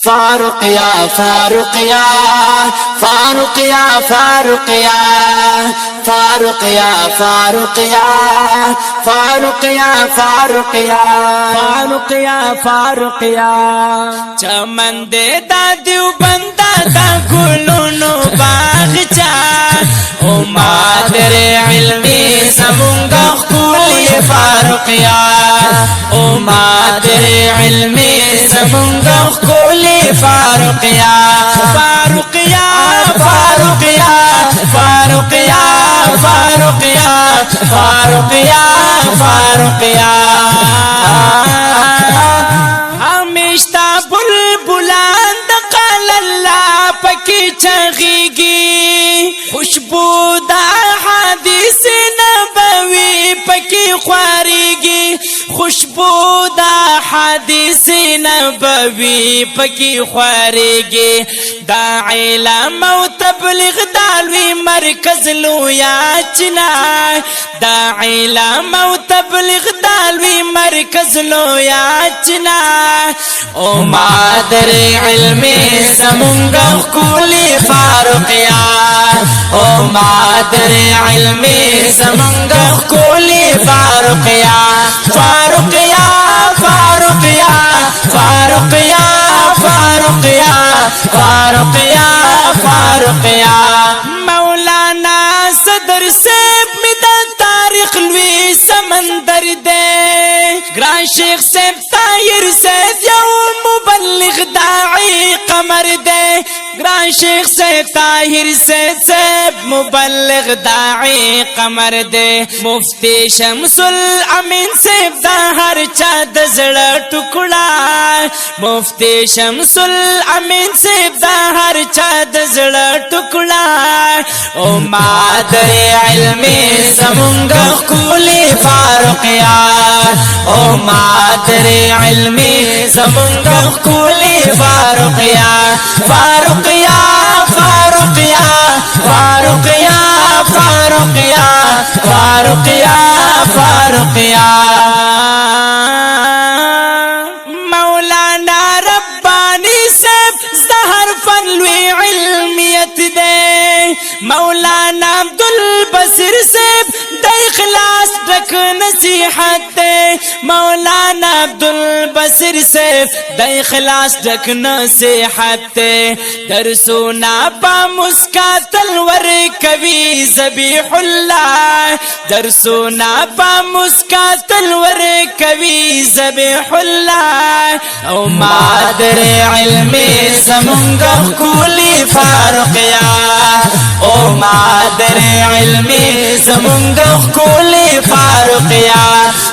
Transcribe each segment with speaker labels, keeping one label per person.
Speaker 1: फारुकिया फारुकिया फारुकिया फारुकिया फारुकिया फारुकिया फारुकिया फारुकिया फारुकिया फारुकिया
Speaker 2: चमन दे दा देवबंदा दा गुलुनो बागचा ओ मादरे इल्मी समुंगा खुली फारुकिया ओ मादरे इल्मी समुंगा खुली फारुकिया फारुकिया फारुकिया फारुकिया फारुकिया फारुकिया फारुकिया हमेशा बुलबुलांद कलल्ला पकी चगीगी खुशबूदा हदीस नबवी पकी ख्वारीगी खुशबूदा हदीस नबवी पकी ख्वारीगी दा इल्म व तबलीग दालवी मरकज लोया चना दा इल्म व तबलीग दालवी मरकज लोया चना ओ मादरे इल्मी समुंगा कुली फारुकिया ओ मादरे इल्मी समुंगा कुली फारुकिया फारुकिया फारुकिया फारुकिया फारुकिया फारुकिया फारुकिया मौलाना सदर से मिदा तारीख लवी समंदर दे ग्रां शेख से ताहिर से मुबल्लिग दाई कमर दे ग्रां शेख से ताहिर से मुबल्लिग दाई कमर दे मुफ्ती शमसुल अमीन से हर चा दजड़ा टुकड़ा मुफ्ती शमसुल अमीन से हर चा दजड़ा टुकड़ा ओ मादरे इल्मी समुंगा कुली फारुकिया ओ मादरे इल्मी समुंगा कुली फारुकिया फारुकिया फारुकिया फारुकिया फारुकिया फारुकिया फारुकिया मौलाना रब्बानी से ज़हर फनवी इल्मियत दे मौलाना अब्दुल बसीर से इखलास रख नसीहत दे मौलाना अब्दुल बसीर से इखलास रख नसीहत दे दरसुना पा मुस्का तलवर कवि ज़बीहुल्लाह दरसुना पा मुस्का तलवर कवि ज़बीहुल्लाह ओ मादरे इल्मी समुंगा कुली फारुकिया ओ मादरे इल्मी समुंगा कुली फारुकिया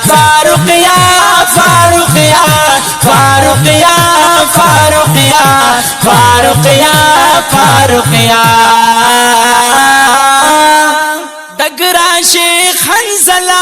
Speaker 2: फारुकिया फारुकिया फारुकिया फारुकिया फारुकिया फारुकिया दगरा शेख हंसला